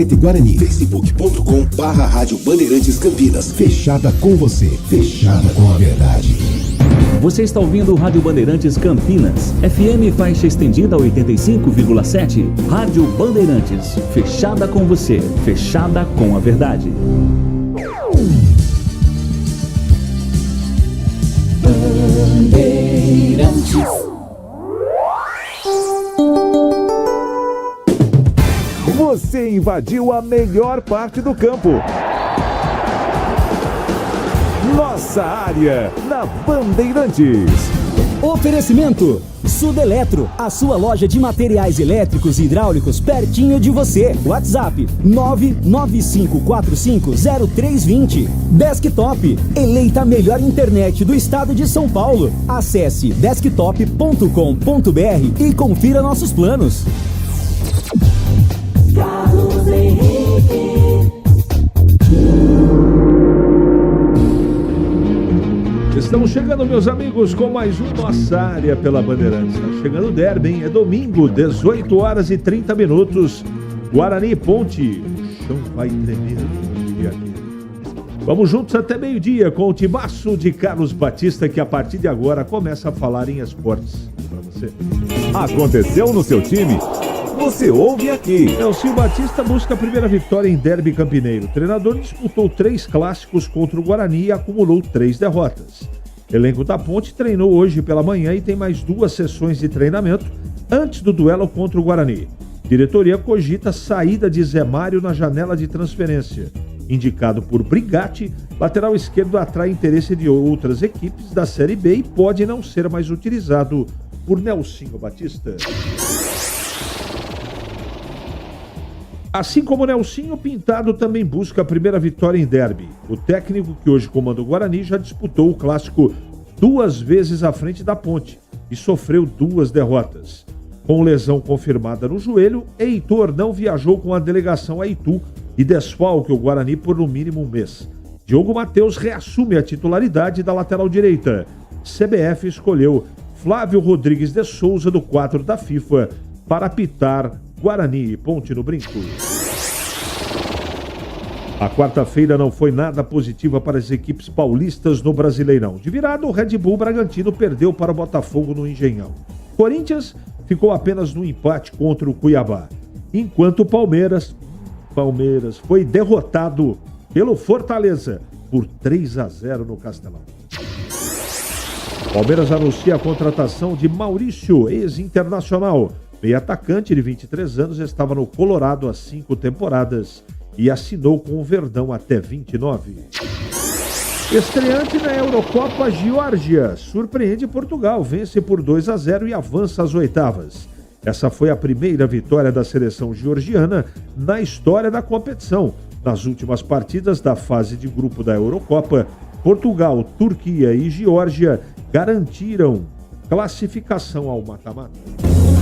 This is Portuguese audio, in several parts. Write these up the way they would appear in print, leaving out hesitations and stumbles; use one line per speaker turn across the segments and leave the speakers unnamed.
Guarani, facebook.com/Rádio Bandeirantes Campinas. Fechada com você, fechada com a verdade.
Você está ouvindo Rádio Bandeirantes Campinas, FM faixa estendida 85,7. Rádio Bandeirantes, fechada com você, fechada com a verdade.
Bandeirantes.
Você invadiu a melhor parte do campo. Nossa área, na Bandeirantes.
Oferecimento Sudeletro, a sua loja de materiais elétricos e hidráulicos pertinho de você. WhatsApp 995450320. Desktop, eleita a melhor internet do estado de São Paulo. Acesse desktop.com.br e confira nossos planos.
Carlos Henrique.
Estamos chegando, meus amigos, com mais um Nossa Área pela Bandeirantes. Está chegando o derby, hein? É domingo, 18 horas e 30 minutos. Guarani e Ponte. O chão vai tremer. Vamos juntos até meio-dia com o timaço de Carlos Batista, que a partir de agora começa a falar em esportes. Para você.
Aconteceu no seu time? Você ouve aqui.
Nelson Batista busca a primeira vitória em derby campineiro. O treinador disputou 3 clássicos contra o Guarani e acumulou 3 derrotas. Elenco da Ponte treinou hoje pela manhã e tem mais 2 sessões de treinamento antes do duelo contra o Guarani. Diretoria cogita saída de Zé Mário na janela de transferência. Indicado por Brigatti, lateral esquerdo atrai interesse de outras equipes da Série B e pode não ser mais utilizado por Nelsinho Batista. Assim como o Nelsinho, Pintado também busca a primeira vitória em derby. O técnico que hoje comanda o Guarani já disputou o clássico 2 vezes à frente da Ponte e sofreu 2 derrotas. Com lesão confirmada no joelho, Heitor não viajou com a delegação a Itu e desfalque o Guarani por no mínimo um mês. Diogo Matheus reassume a titularidade da lateral direita. CBF escolheu Flávio Rodrigues de Souza, do quadro da FIFA, para apitar Guarani e Ponte no Brinco. A quarta-feira não foi nada positiva para as equipes paulistas no Brasileirão. De virada, o Red Bull Bragantino perdeu para o Botafogo no Engenhão. Corinthians ficou apenas no empate contra o Cuiabá. Enquanto o Palmeiras foi derrotado pelo Fortaleza por 3-0 no Castelão. Palmeiras anuncia a contratação de Maurício, ex-internacional. Meio atacante de 23 anos, estava no Colorado há 5 temporadas e assinou com o Verdão até 29. Estreante na Eurocopa, Geórgia surpreende Portugal, vence por 2-0 e avança às oitavas. Essa foi a primeira vitória da seleção georgiana na história da competição. Nas últimas partidas da fase de grupo da Eurocopa, Portugal, Turquia e Geórgia garantiram classificação ao mata-mata.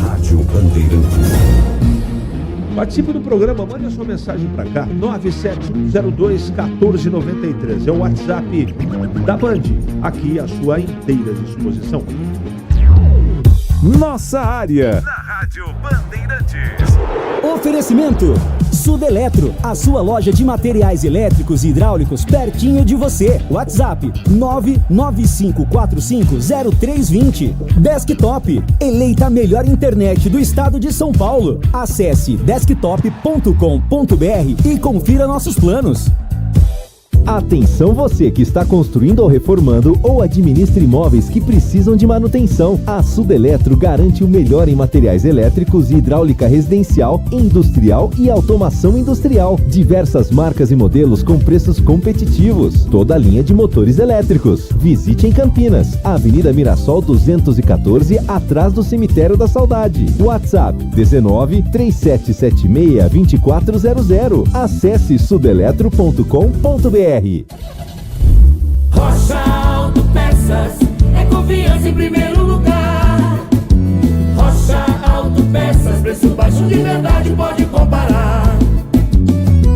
Rádio Bandeirantes.
Participe do programa, mande a sua mensagem para cá, 97102-1493. É o WhatsApp da Band, aqui à sua inteira disposição.
Nossa área,
na Rádio Bandeirantes.
Oferecimento Sudeletro, a sua loja de materiais elétricos e hidráulicos pertinho de você. WhatsApp 995450320. Desktop, eleita a melhor internet do estado de São Paulo. Acesse desktop.com.br e confira nossos planos.
Atenção você que está construindo ou reformando ou administra imóveis que precisam de manutenção. A Sudeletro garante o melhor em materiais elétricos e hidráulica residencial, industrial e automação industrial. Diversas marcas e modelos com preços competitivos. Toda a linha de motores elétricos. Visite em Campinas, Avenida Mirassol 214, atrás do Cemitério da Saudade. WhatsApp 19-3776-2400. Acesse sudeletro.com.br.
Rocha Autopeças é confiança em primeiro lugar. Rocha Autopeças, preço baixo de verdade, pode comparar.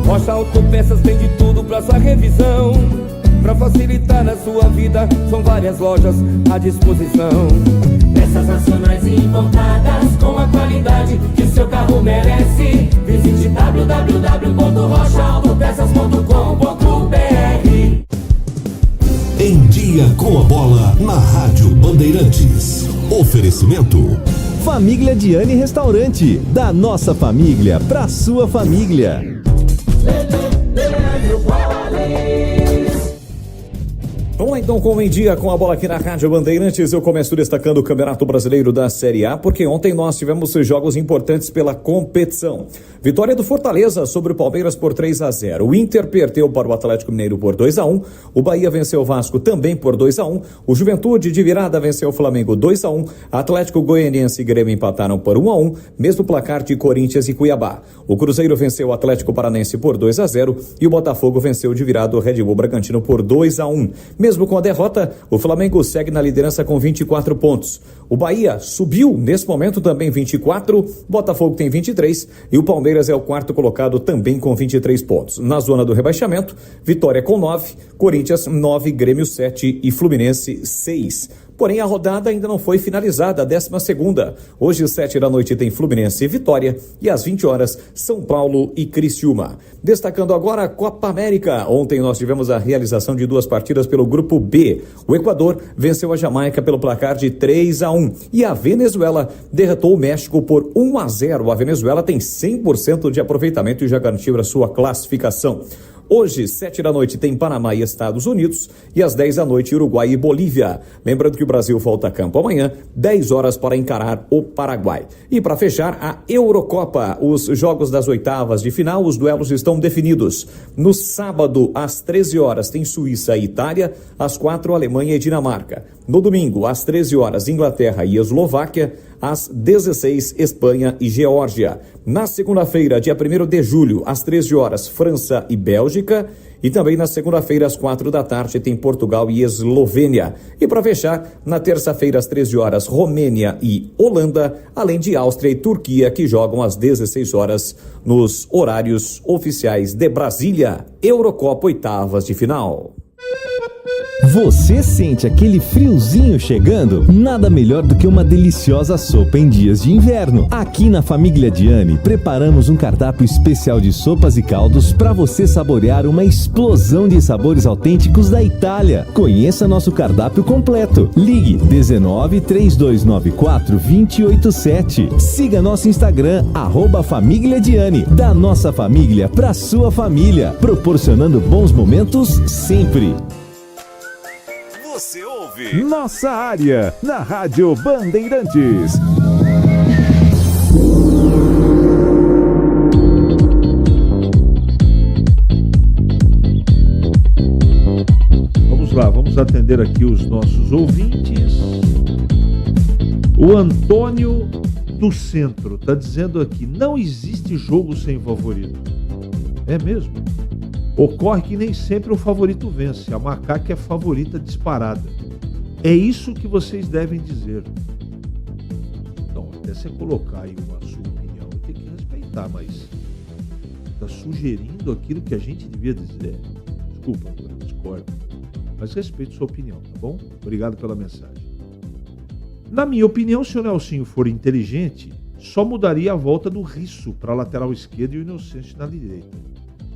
Rocha Autopeças tem de tudo pra sua revisão. Pra facilitar na sua vida, são várias lojas à disposição.
Peças nacionais e importadas com a qualidade que seu carro merece. Visite www.rochaautopeças.com.br.
Em Dia com a Bola na Rádio Bandeirantes. Oferecimento
Família Diani Restaurante, da nossa família pra sua família.
Vamos lá então com o Em Dia com a Bola aqui na Rádio Bandeirantes. Eu começo destacando o Campeonato Brasileiro da Série A, porque ontem nós tivemos jogos importantes pela competição. Vitória do Fortaleza sobre o Palmeiras por 3-0. O Inter perdeu para o Atlético Mineiro por 2-1. O Bahia venceu o Vasco também por 2-1. O Juventude de virada venceu o Flamengo 2-1. Atlético Goianiense e Grêmio empataram por 1-1. Mesmo placar de Corinthians e Cuiabá. O Cruzeiro venceu o Atlético Paranense por 2-0. E o Botafogo venceu de virada o Red Bull Bragantino por 2-1. Mesmo com a derrota, o Flamengo segue na liderança com 24 pontos. O Bahia subiu, nesse momento também 24, Botafogo tem 23 e o Palmeiras é o quarto colocado também com 23 pontos. Na zona do rebaixamento, Vitória com 9, Corinthians 9, Grêmio 7 e Fluminense 6. Porém, a rodada ainda não foi finalizada, a 12ª. Hoje, às 7 da noite, tem Fluminense e Vitória e às 20 horas, São Paulo e Criciúma. Destacando agora a Copa América. Ontem nós tivemos a realização de 2 partidas pelo Grupo B. O Equador venceu a Jamaica pelo placar de 3-1 e a Venezuela derrotou o México por 1-0. A Venezuela tem 100% de aproveitamento e já garantiu a sua classificação. Hoje, 7 da noite, tem Panamá e Estados Unidos e às 10 da noite, Uruguai e Bolívia. Lembrando que o Brasil volta a campo amanhã, 10 horas para encarar o Paraguai. E para fechar, a Eurocopa, os jogos das oitavas de final, os duelos estão definidos. No sábado, às 13 horas, tem Suíça e Itália, às 4, Alemanha e Dinamarca. No domingo, às 13 horas, Inglaterra e Eslováquia, às 16, Espanha e Geórgia. Na segunda-feira, dia 1º de julho, às 13 horas, França e Bélgica. E também na segunda-feira, às 4 da tarde, tem Portugal e Eslovênia. E para fechar, na terça-feira, às 13 horas, Romênia e Holanda, além de Áustria e Turquia, que jogam às 16 horas nos horários oficiais de Brasília. Eurocopa, oitavas de final.
Você sente aquele friozinho chegando? Nada melhor do que uma deliciosa sopa em dias de inverno. Aqui na Família Diani, preparamos um cardápio especial de sopas e caldos para você saborear uma explosão de sabores autênticos da Itália. Conheça nosso cardápio completo. Ligue 19-3294-287. Siga nosso Instagram, @Família Diani. Da nossa família para sua família, proporcionando bons momentos sempre.
Você ouve
Nossa Área, na Rádio Bandeirantes.
Vamos lá, vamos atender aqui os nossos ouvintes. O Antônio do Centro está dizendo aqui, não existe jogo sem favorito. É mesmo? Ocorre que nem sempre o favorito vence. A Macaca é favorita disparada. É isso que vocês devem dizer. Então, até você colocar aí a sua opinião, tem que respeitar, mas está sugerindo aquilo que a gente devia dizer. Desculpa, eu discordo. Mas respeito sua opinião, tá bom? Obrigado pela mensagem. Na minha opinião, se o Nelsinho for inteligente, só mudaria a volta do Risso para a lateral esquerda e o Inocêncio na direita.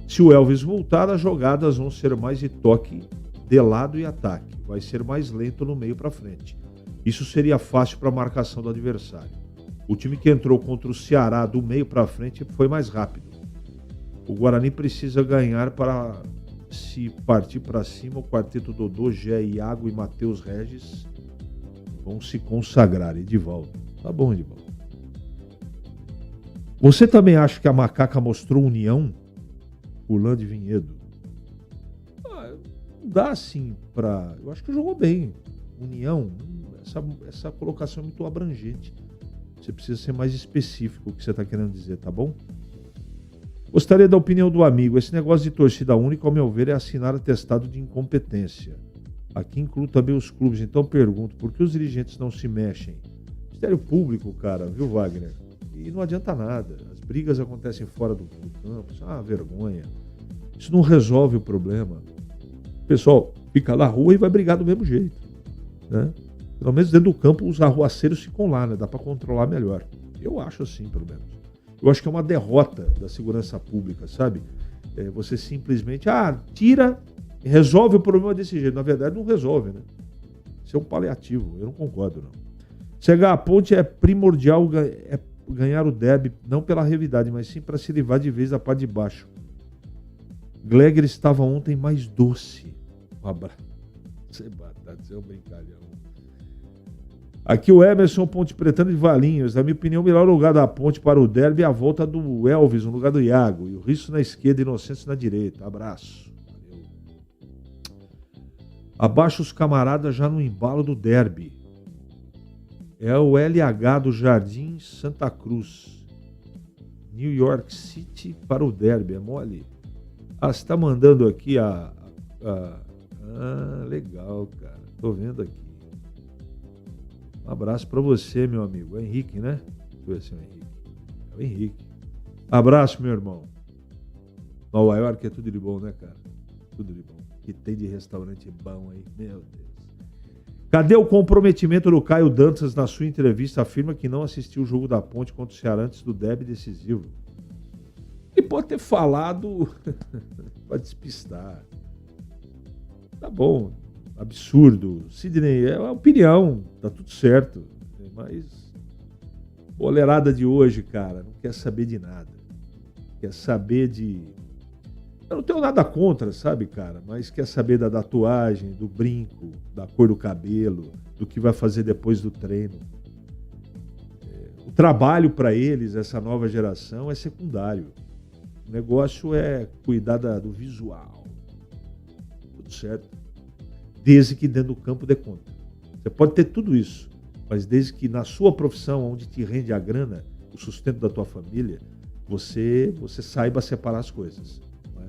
Se o Elvis voltar, as jogadas vão ser mais de toque de lado e ataque. Vai ser mais lento no meio para frente. Isso seria fácil para a marcação do adversário. O time que entrou contra o Ceará do meio para frente foi mais rápido. O Guarani precisa ganhar para se partir para cima. O quarteto Dodô, Gé, Iago e Matheus Regis vão se consagrar. Edivaldo. Tá bom, Edivaldo. Você também acha que a Macaca mostrou união? Fulano de Vinhedo. Não dá assim para... Eu acho que jogou bem. União. Essa colocação é muito abrangente. Você precisa ser mais específico o que você está querendo dizer, tá bom? Gostaria da opinião do amigo. Esse negócio de torcida única, ao meu ver, é assinar atestado de incompetência. Aqui incluo também os clubes. Então pergunto, por que os dirigentes não se mexem? Ministério Público, cara, viu, Wagner? E não adianta nada. As brigas acontecem fora do campo. Isso é uma vergonha. Isso não resolve o problema. O pessoal fica na rua e vai brigar do mesmo jeito, né? Pelo menos dentro do campo os arruaceiros ficam lá, né? Dá para controlar melhor. Eu acho assim, pelo menos. Eu acho que é uma derrota da segurança pública, sabe? Você simplesmente, tira, resolve o problema desse jeito. Na verdade, não resolve, né? Isso é um paliativo. Eu não concordo, não. Chegar à Ponte é primordial ganhar o derby, não pela revidade, mas sim para se livrar de vez da parte de baixo. Gleger estava ontem mais doce. Um abraço. Você é um brincalhão. Aqui o Emerson Ponte Pretano de Valinhos. Na minha opinião, o melhor lugar da Ponte para o derby é a volta do Elvis, no lugar do Iago. E o Risso na esquerda e Inocêncio na direita. Abraço. Valeu. Abaixo os camaradas já no embalo do derby. É o LH do Jardim Santa Cruz. New York City para o derby. É mole? Você está mandando aqui legal, cara. Tô vendo aqui. Um abraço para você, meu amigo. É Henrique, né? Deixa eu ver se é o Henrique. É o Henrique. Abraço, meu irmão. Nova York é tudo de bom, né, cara? Tudo de bom. Que tem de restaurante bom aí. Meu Deus. Cadê o comprometimento do Caio Dantas na sua entrevista? Afirma que não assistiu o jogo da Ponte contra o Ceará antes do derby decisivo. Ele pode ter falado para despistar. Tá bom. Absurdo. Sidney, é uma opinião, tá tudo certo. Mas boleirada de hoje, cara, não quer saber de nada. Quer saber de... Eu não tenho nada contra, sabe, cara? Mas quer saber da tatuagem, do brinco, da cor do cabelo, do que vai fazer depois do treino. O trabalho para eles, essa nova geração, é secundário. O negócio é cuidar do visual. Tudo certo. Desde que dentro do campo dê conta. Você pode ter tudo isso, mas desde que na sua profissão, onde te rende a grana, o sustento da tua família, você saiba separar as coisas. Não é?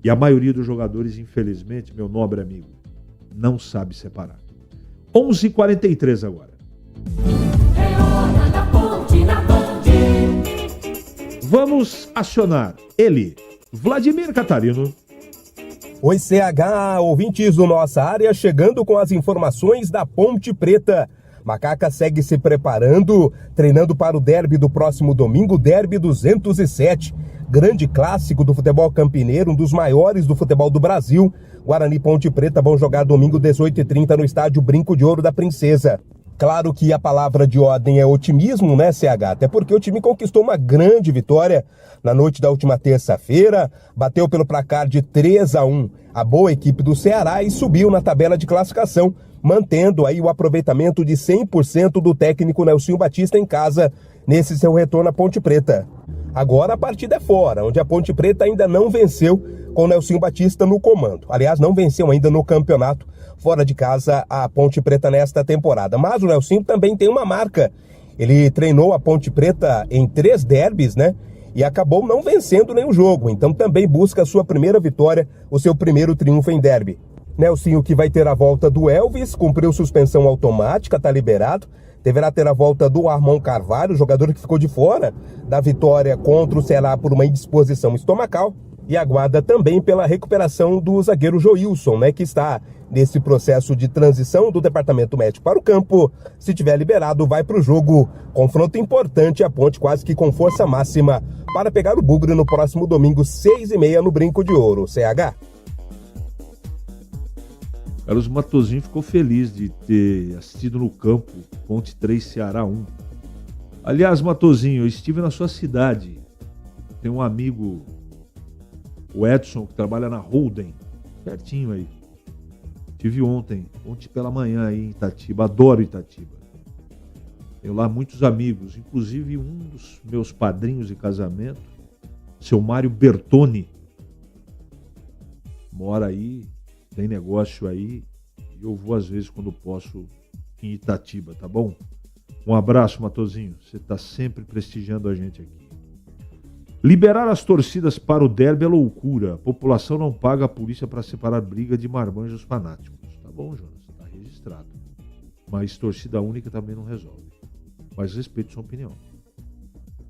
E a maioria dos jogadores, infelizmente, meu nobre amigo, não sabe separar. 11h43 agora.
É hora da Ponte na Ponte.
Vamos acionar ele, Vladimir Catarino.
Oi, CH, ouvintes do Nossa Área, chegando com as informações da Ponte Preta. Macaca segue se preparando, treinando para o derby do próximo domingo, derby 207. Grande clássico do futebol campineiro, um dos maiores do futebol do Brasil. Guarani e Ponte Preta vão jogar domingo 18h30 no estádio Brinco de Ouro da Princesa. Claro que a palavra de ordem é otimismo, né, CH? Até porque o time conquistou uma grande vitória na noite da última terça-feira, bateu pelo placar de 3-1 a boa equipe do Ceará e subiu na tabela de classificação, mantendo aí o aproveitamento de 100% do técnico Nelsinho Batista em casa nesse seu retorno à Ponte Preta. Agora a partida é fora, onde a Ponte Preta ainda não venceu com o Nelsinho Batista no comando. Aliás, não venceu ainda no campeonato fora de casa a Ponte Preta nesta temporada. Mas o Nelsinho também tem uma marca. Ele treinou a Ponte Preta em 3 derbys, né? E acabou não vencendo nenhum jogo. Então também busca a sua primeira vitória, o seu primeiro triunfo em derby. Nelsinho, que vai ter a volta do Elvis, cumpriu suspensão automática, tá liberado. Deverá ter a volta do Armon Carvalho, jogador que ficou de fora da vitória contra o Ceará por uma indisposição estomacal. E aguarda também pela recuperação do zagueiro Joilson, né, que está nesse processo de transição do departamento médico para o campo. Se tiver liberado, vai para o jogo. Confronto importante, a Ponte quase que com força máxima para pegar o Bugre no próximo domingo, 6h30 no Brinco de Ouro. CH.
Carlos Matosinho ficou feliz de ter assistido no campo Ponte 3 Ceará 1. Aliás, Matosinho, eu estive na sua cidade. Tem um amigo, o Edson, que trabalha na Holden, pertinho aí. Estive ontem pela manhã aí em Itatiba. Adoro Itatiba. Tenho lá muitos amigos, inclusive um dos meus padrinhos de casamento, seu Mário Bertoni, mora aí, tem negócio aí, e eu vou às vezes quando posso em Itatiba, tá bom? Um abraço, Matosinho, você está sempre prestigiando a gente aqui. Liberar as torcidas para o derby é loucura. A população não paga a polícia para separar briga de marmanjos fanáticos. Tá bom, Jonas, está registrado. Mas torcida única também não resolve. Mas respeito sua opinião.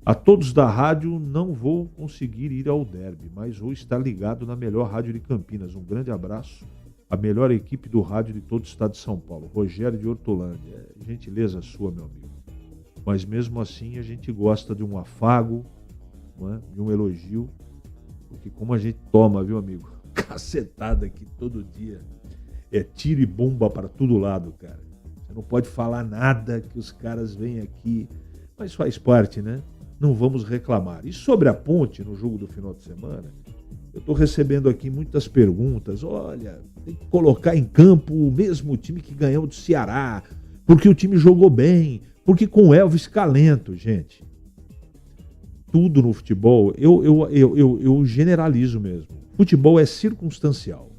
A todos da rádio, não vou conseguir ir ao derby, mas vou estar ligado na melhor rádio de Campinas. Um grande abraço a melhor equipe do rádio de todo o estado de São Paulo. Rogério de Hortolândia. Gentileza sua, meu amigo. Mas mesmo assim a gente gosta de um afago, não é? De um elogio. Porque como a gente toma, viu, amigo? Cacetada aqui todo dia. É tiro e bomba para todo lado, cara. Você não pode falar nada que os caras vêm aqui. Mas faz parte, né? Não vamos reclamar. E sobre a Ponte, no jogo do final de semana, eu estou recebendo aqui muitas perguntas. Olha, tem que colocar em campo o mesmo time que ganhou do Ceará, porque o time jogou bem, porque com o Elvis Calento, gente. Tudo no futebol, eu generalizo mesmo. Futebol é circunstancial.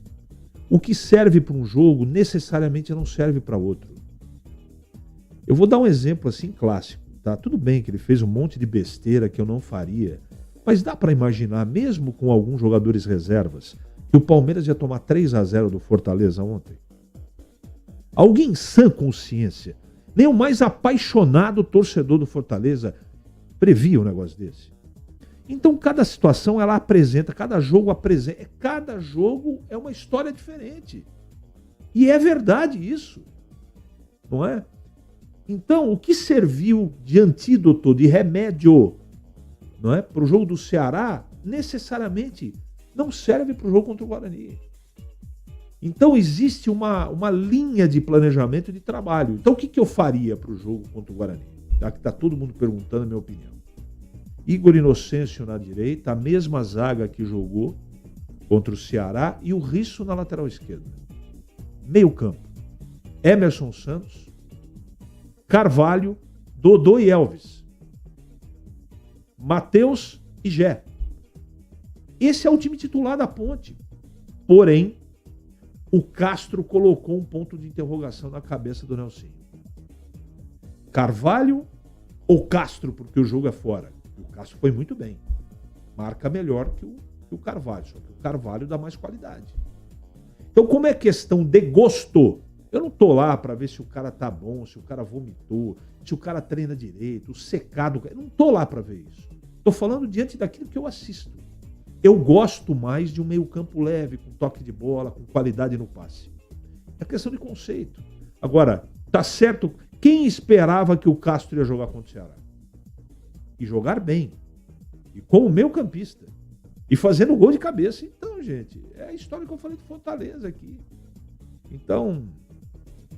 O que serve para um jogo, necessariamente não serve para outro. Eu vou dar um exemplo assim clássico. Tá? Tudo bem que ele fez um monte de besteira que eu não faria, mas dá para imaginar, mesmo com alguns jogadores reservas, que o Palmeiras ia tomar 3-0 do Fortaleza ontem? Alguém em sã consciência, nem o mais apaixonado torcedor do Fortaleza, previa um negócio desse? Então cada situação ela apresenta, cada jogo é uma história diferente. E é verdade isso, não é? Então, o que serviu de antídoto, de remédio, não é, para o jogo do Ceará, necessariamente não serve para o jogo contra o Guarani. Então, existe uma linha de planejamento e de trabalho. Então, o que eu faria para o jogo contra o Guarani? Tá, que está todo mundo perguntando a minha opinião. Igor Inocêncio na direita, a mesma zaga que jogou contra o Ceará e o Risso na lateral esquerda. Meio campo. Emerson Santos, Carvalho, Dodô e Elvis. Matheus e Gé. Esse é o time titular da Ponte. Porém, o Castro colocou um ponto de interrogação na cabeça do Nelsinho. Carvalho ou Castro, porque o jogo é fora? O Castro foi muito bem. Marca melhor que o Carvalho, só que o Carvalho dá mais qualidade. Então, como é questão de gosto, eu não tô lá para ver se o cara tá bom, se o cara vomitou, se o cara treina direito, o secado. Eu não tô lá para ver isso. Tô falando diante daquilo que eu assisto. Eu gosto mais de um meio-campo leve, com toque de bola, com qualidade no passe. É questão de conceito. Agora, tá certo, quem esperava que o Castro ia jogar contra o Ceará? E jogar bem. E como meio-campista. E fazendo gol de cabeça. Então, gente, é a história que eu falei de Fortaleza aqui. Então,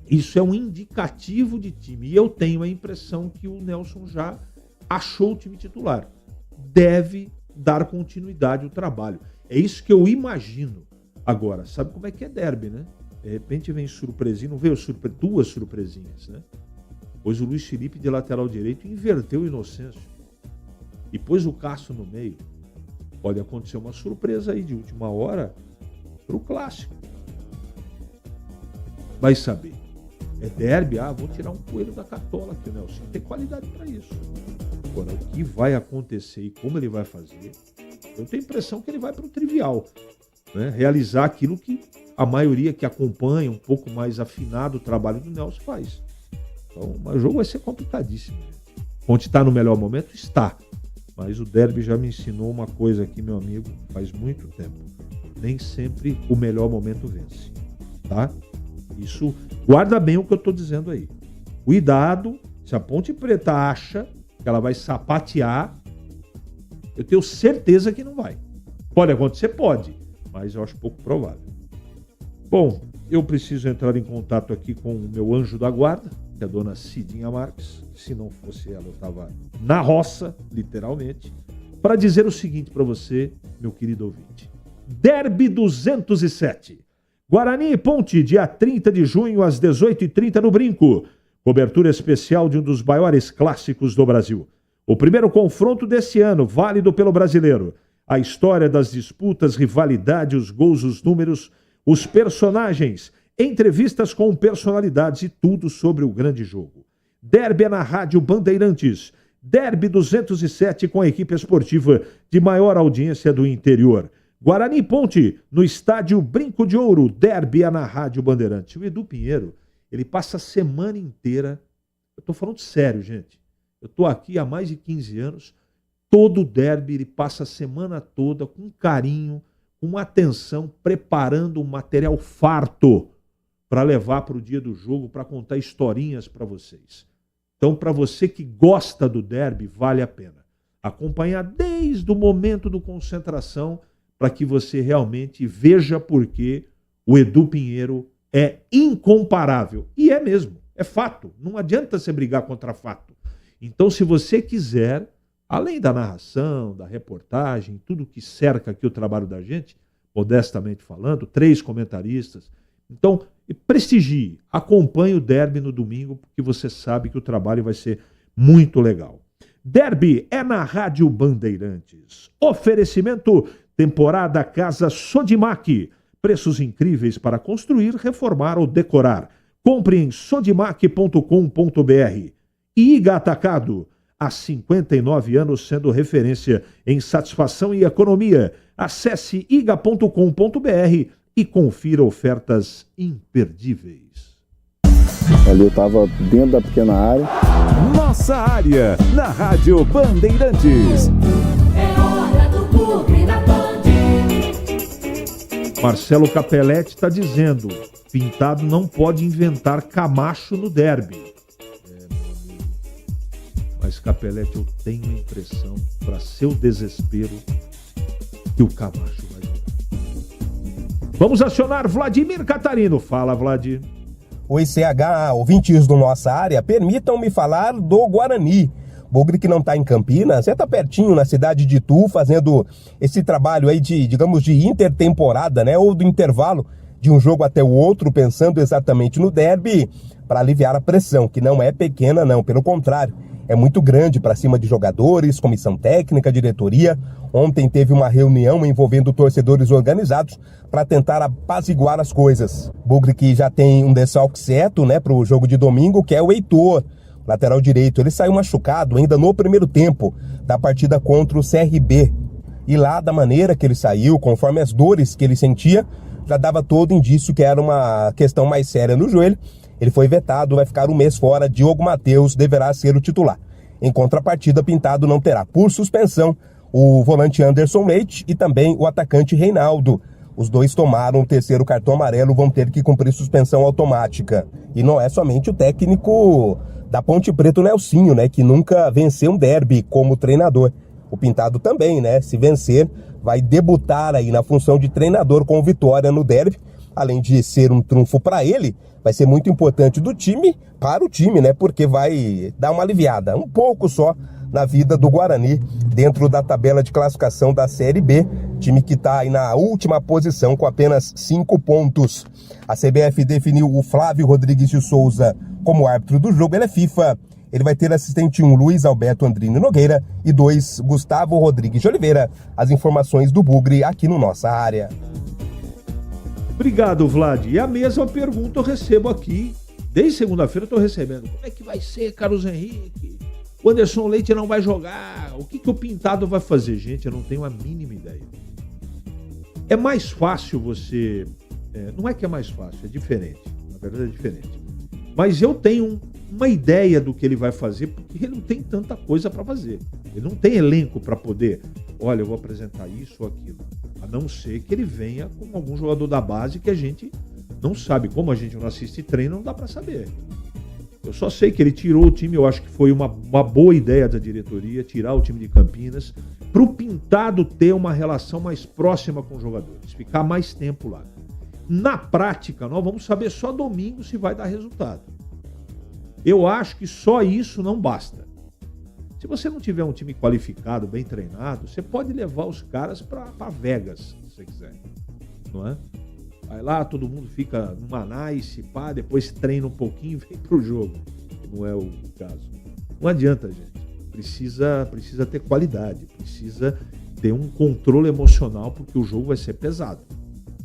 isso é um indicativo de time. E eu tenho a impressão que o Nelson já achou o time titular. Deve dar continuidade ao trabalho. É isso que eu imagino. Agora, sabe como é que é derby, né? De repente vem surpresinha, não veio duas surpresinhas, né? Pois o Luiz Felipe de lateral direito inverteu o Inocêncio. E pôs o Castro no meio. Pode acontecer uma surpresa aí de última hora pro clássico. Vai saber. É derby, vou tirar um coelho da cartola aqui, Nelson. Tem qualidade para isso. Agora, o que vai acontecer e como ele vai fazer, eu tenho a impressão que ele vai para o trivial. Né? Realizar aquilo que a maioria que acompanha, um pouco mais afinado o trabalho do Nelson faz. Então, o jogo vai ser complicadíssimo. Ponte está no melhor momento? Está. Mas o derby já me ensinou uma coisa aqui, meu amigo, faz muito tempo. Nem sempre o melhor momento vence. Tá? Isso, guarda bem o que eu estou dizendo aí. Cuidado, se a Ponte Preta acha que ela vai sapatear, eu tenho certeza que não vai. Pode acontecer? Pode, mas eu acho pouco provável. Bom, eu preciso entrar em contato aqui com o meu anjo da guarda, que é a dona Cidinha Marques. Se não fosse ela, eu estava na roça, literalmente, para dizer o seguinte para você, meu querido ouvinte. Derby 207. Guarani e Ponte, dia 30 de junho, às 18h30 no Brinco. Cobertura especial de um dos maiores clássicos do Brasil. O primeiro confronto desse ano, válido pelo brasileiro. A história das disputas, rivalidade, os gols, os números, os personagens, entrevistas com personalidades e tudo sobre o grande jogo. Derby é na Rádio Bandeirantes. Derby 207 com a equipe esportiva de maior audiência do interior. Guarani e Ponte, no estádio Brinco de Ouro. Derby é na Rádio Bandeirantes. O Edu Pinheiro, ele passa a semana inteira, eu estou falando sério, gente, eu estou aqui há mais de 15 anos, todo derby ele passa a semana toda com carinho, com atenção, preparando um material farto para levar para o dia do jogo, para contar historinhas para vocês. Então, para você que gosta do derby, vale a pena acompanhar desde o momento do concentração para que você realmente veja por que o Edu Pinheiro é incomparável. E é mesmo, é fato. Não adianta você brigar contra fato. Então, se você quiser, além da narração, da reportagem, tudo que cerca aqui o trabalho da gente, modestamente falando, 3 comentaristas. Então, prestigie, acompanhe o derby no domingo, porque você sabe que o trabalho vai ser muito legal. Derby é na Rádio Bandeirantes. Oferecimento, temporada Casa Sodimac. Preços incríveis para construir, reformar ou decorar. Compre em sodimac.com.br. E Iga Atacado, há 59 anos sendo referência em satisfação e economia. Acesse iga.com.br e confira ofertas imperdíveis.
Ali eu estava dentro da pequena área.
Nossa área, na Rádio Bandeirantes.
É hora do Bugre na Band.
Marcelo Capelletti está dizendo: Pintado não pode inventar Camacho no derby. Mas, Capelletti, eu tenho a impressão, para seu desespero, que o Camacho vai jogar. Vamos acionar Vladimir Catarino. Fala, Vlad.
Oi, CH, ouvintes do Nossa Área, permitam-me falar do Guarani. Bugre que não está em Campinas, está pertinho na cidade de Itu, fazendo esse trabalho aí de, digamos, de intertemporada, né? Ou do intervalo de um jogo até o outro, pensando exatamente no derby, para aliviar a pressão, que não é pequena não, pelo contrário, é muito grande para cima de jogadores, comissão técnica, diretoria. Ontem teve uma reunião envolvendo torcedores organizados para tentar apaziguar as coisas. Bugre que já tem um desfalque certo, né, para o jogo de domingo, que é o Heitor, lateral direito. Ele saiu machucado ainda no primeiro tempo da partida contra o CRB. E lá, da maneira que ele saiu, conforme as dores que ele sentia, já dava todo indício que era uma questão mais séria no joelho. Ele foi vetado, vai ficar um mês fora. Diogo Matheus deverá ser o titular. Em contrapartida, Pintado não terá, por suspensão, o volante Anderson Leite e também o atacante Reinaldo. Os dois tomaram o terceiro cartão amarelo, vão ter que cumprir suspensão automática. E não é somente o técnico da Ponte Preta, o Nelsinho, né, que nunca venceu um derby como treinador. O Pintado também, né, se vencer, vai debutar aí na função de treinador com vitória no derby. Além de ser um trunfo para ele, vai ser muito importante do time para o time, né? Porque vai dar uma aliviada, um pouco só, na vida do Guarani, dentro da tabela de classificação da Série B. Time que está aí na última posição com apenas 5 pontos. A CBF definiu o Flávio Rodrigues de Souza como árbitro do jogo. Ele é FIFA. Ele vai ter assistente 1, Luiz Alberto Andrino Nogueira, e 2, Gustavo Rodrigues de Oliveira. As informações do Bugre aqui no Nossa Área.
Obrigado, Vlad. E a mesma pergunta eu recebo aqui. Desde segunda-feira eu estou recebendo. Como é que vai ser, Carlos Henrique? O Anderson Leite não vai jogar. O que o Pintado vai fazer? Gente, eu não tenho a mínima ideia. É mais fácil você... não é que é mais fácil, é diferente. Na verdade é diferente. Mas eu tenho uma ideia do que ele vai fazer, porque ele não tem tanta coisa para fazer. Ele não tem elenco para poder... Olha, eu vou apresentar isso ou aquilo. A não ser que ele venha com algum jogador da base que a gente não sabe. Como a gente não assiste treino, não dá para saber. Eu só sei que ele tirou o time, eu acho que foi uma boa ideia da diretoria, tirar o time de Campinas, para o Pintado ter uma relação mais próxima com os jogadores, ficar mais tempo lá. Na prática, nós vamos saber só domingo se vai dar resultado. Eu acho que só isso não basta. Se você não tiver um time qualificado, bem treinado, você pode levar os caras para Vegas, se você quiser. Não é? Vai lá, todo mundo fica numa nice, pá, depois treina um pouquinho e vem pro jogo. Não é o caso. Não adianta, gente. Precisa ter qualidade, precisa ter um controle emocional, porque o jogo vai ser pesado.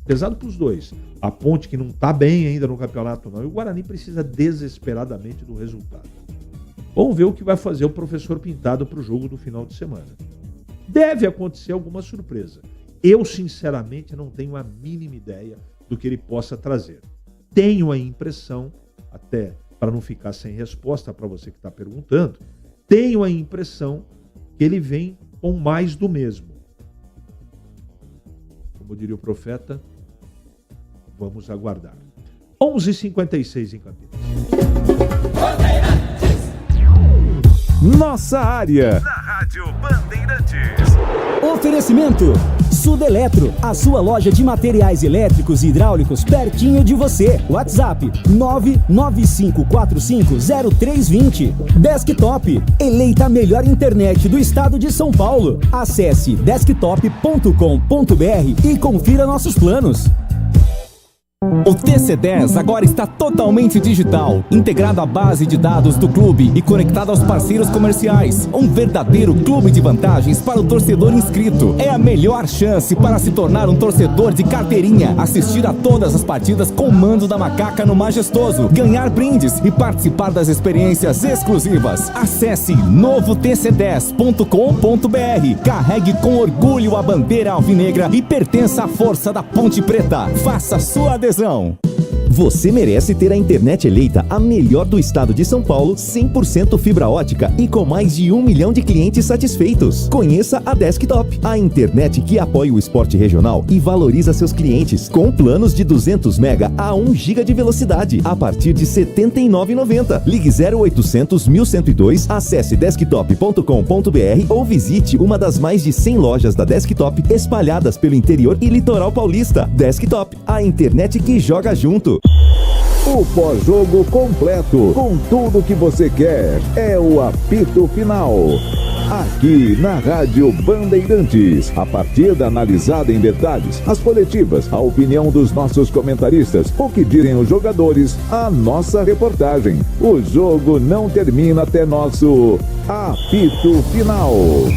Pesado pros dois. A Ponte, que não tá bem ainda no campeonato, não. E o Guarani precisa desesperadamente do resultado. Vamos ver o que vai fazer o professor Pintado pro jogo do final de semana. Deve acontecer alguma surpresa. Eu, sinceramente, não tenho a mínima ideia do que ele possa trazer. Tenho a impressão, até para não ficar sem resposta para você que está perguntando, tenho a impressão que ele vem com mais do mesmo. Como diria o profeta, vamos aguardar. 11h56 em Campinas.
Nossa área.
Na Rádio Bandeirantes.
Oferecimento Sudeletro, a sua loja de materiais elétricos e hidráulicos pertinho de você. WhatsApp 995450320. Desktop, eleita a melhor internet do estado de São Paulo. Acesse desktop.com.br e confira nossos planos. O TC10 agora está totalmente digital, integrado à base de dados do clube e conectado aos parceiros comerciais. Um verdadeiro clube de vantagens para o torcedor inscrito. É a melhor chance para se tornar um torcedor de carteirinha, assistir a todas as partidas com o mando da macaca no Majestoso, ganhar brindes e participar das experiências exclusivas. Acesse novotc10.com.br, carregue com orgulho a bandeira alvinegra e pertença à força da Ponte Preta. Faça sua adesão.
Você merece ter a internet eleita a melhor do estado de São Paulo, 100% fibra ótica e com mais de 1 milhão de clientes satisfeitos. Conheça a Desktop, a internet que apoia o esporte regional e valoriza seus clientes, com planos de 200 mega a 1 giga de velocidade, a partir de R$ 79,90. Ligue 0800 1102, acesse desktop.com.br ou visite uma das mais de 100 lojas da Desktop espalhadas pelo interior e litoral paulista. Desktop, a internet que joga junto.
O pós-jogo completo, com tudo que você quer, é o apito final. Aqui na Rádio Bandeirantes, a partida analisada em detalhes, as coletivas, a opinião dos nossos comentaristas, o que dizem os jogadores, a nossa reportagem. O jogo não termina até nosso apito final.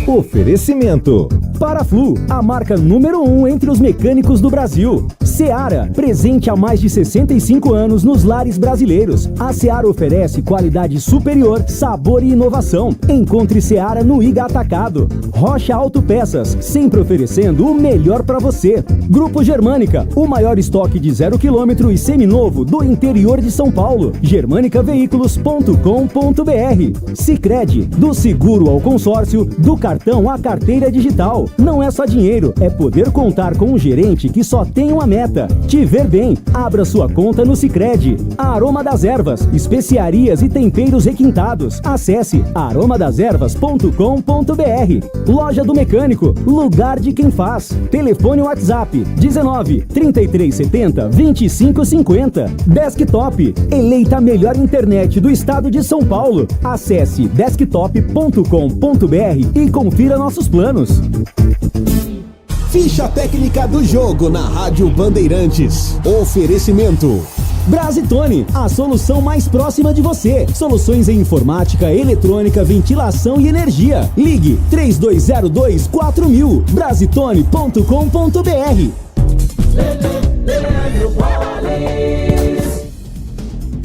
Oferecimento Paraflu, a marca número 1 entre os mecânicos do Brasil. Seara, presente há mais de 65 anos nos lares brasileiros. A Seara oferece qualidade superior, sabor e inovação. Encontre Seara no Iga Atacado. Rocha Autopeças, sempre oferecendo o melhor para você. Grupo Germânica, o maior estoque de 0 km e seminovo do interior de São Paulo. germanicaveículos.com.br. Sicredi, do seguro ao consórcio, do cartão à carteira digital. Não é só dinheiro, é poder contar com um gerente que só tem uma meta: te ver bem. Abra sua conta no Sicredi. Aroma das Ervas, especiarias e temperos requintados. Acesse aromadeservas.com.br. Loja do Mecânico, lugar de quem faz. Telefone WhatsApp 19 3370 2550. Desktop, eleita a melhor internet do estado de São Paulo. Acesse desktop.com.br e confira nossos planos.
Ficha técnica do jogo na Rádio Bandeirantes. Oferecimento
Brasitone, a solução mais próxima de você. Soluções em informática, eletrônica, ventilação e energia. Ligue 3202-4000. Brasitone.com.br.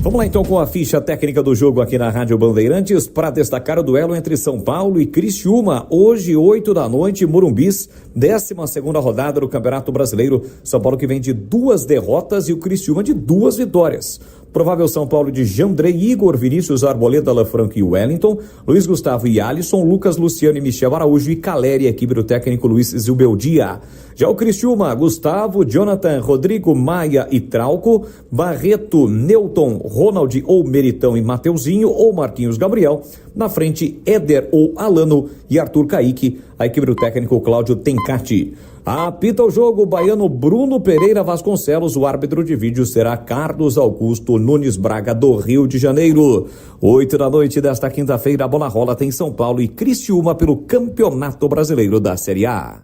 Vamos lá então com a ficha técnica do jogo aqui na Rádio Bandeirantes para destacar o duelo entre São Paulo e Criciúma. Hoje, 8 da noite, Morumbis, 12ª rodada do Campeonato Brasileiro. São Paulo que vem de 2 derrotas e o Criciúma de 2 vitórias. Provável São Paulo de Jandrei, Igor, Vinícius, Arboleda, Lafranco e Wellington, Luiz Gustavo e Alisson, Lucas, Luciano e Michel Araújo e Caleri, equipe do técnico Luiz Zilbeldia. Já o Criciúma, Gustavo, Jonathan, Rodrigo, Maia e Trauco, Barreto, Newton, Ronald ou Meritão e Mateuzinho ou Marquinhos Gabriel. Na frente, Éder ou Alano e Arthur Caíque, a equipe do técnico Cláudio Tencati. Apita o jogo, o baiano Bruno Pereira Vasconcelos. O árbitro de vídeo será Carlos Augusto Nunes Braga, do Rio de Janeiro. 8 da noite desta quinta-feira, a bola rola, tem São Paulo e Criciúma pelo Campeonato Brasileiro da Série A.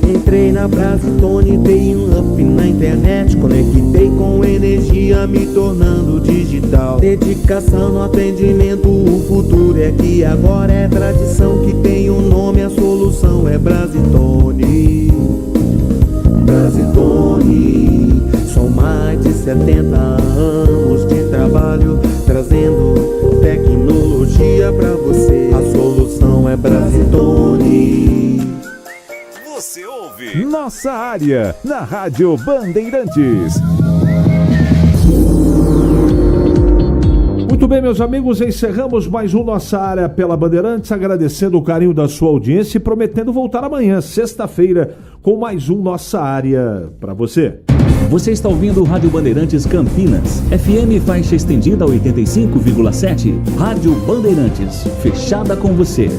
Entrei na Brasitone, dei um up na internet, conectei com energia, me tornando digital. Dedicação no atendimento, o futuro é que agora é tradição, que tem um nome, a solução é Brasitone. Brasitone, são mais de 70 anos de trabalho, trazendo tecnologia pra você. A solução é Brasitone.
Você ouve
Nossa Área, na Rádio Bandeirantes.
Muito bem, meus amigos, encerramos mais um Nossa Área pela Bandeirantes, agradecendo o carinho da sua audiência e prometendo voltar amanhã, sexta-feira, com mais um Nossa Área para você.
Você está ouvindo Rádio Bandeirantes Campinas, FM faixa estendida 85,7. Rádio Bandeirantes, fechada com você.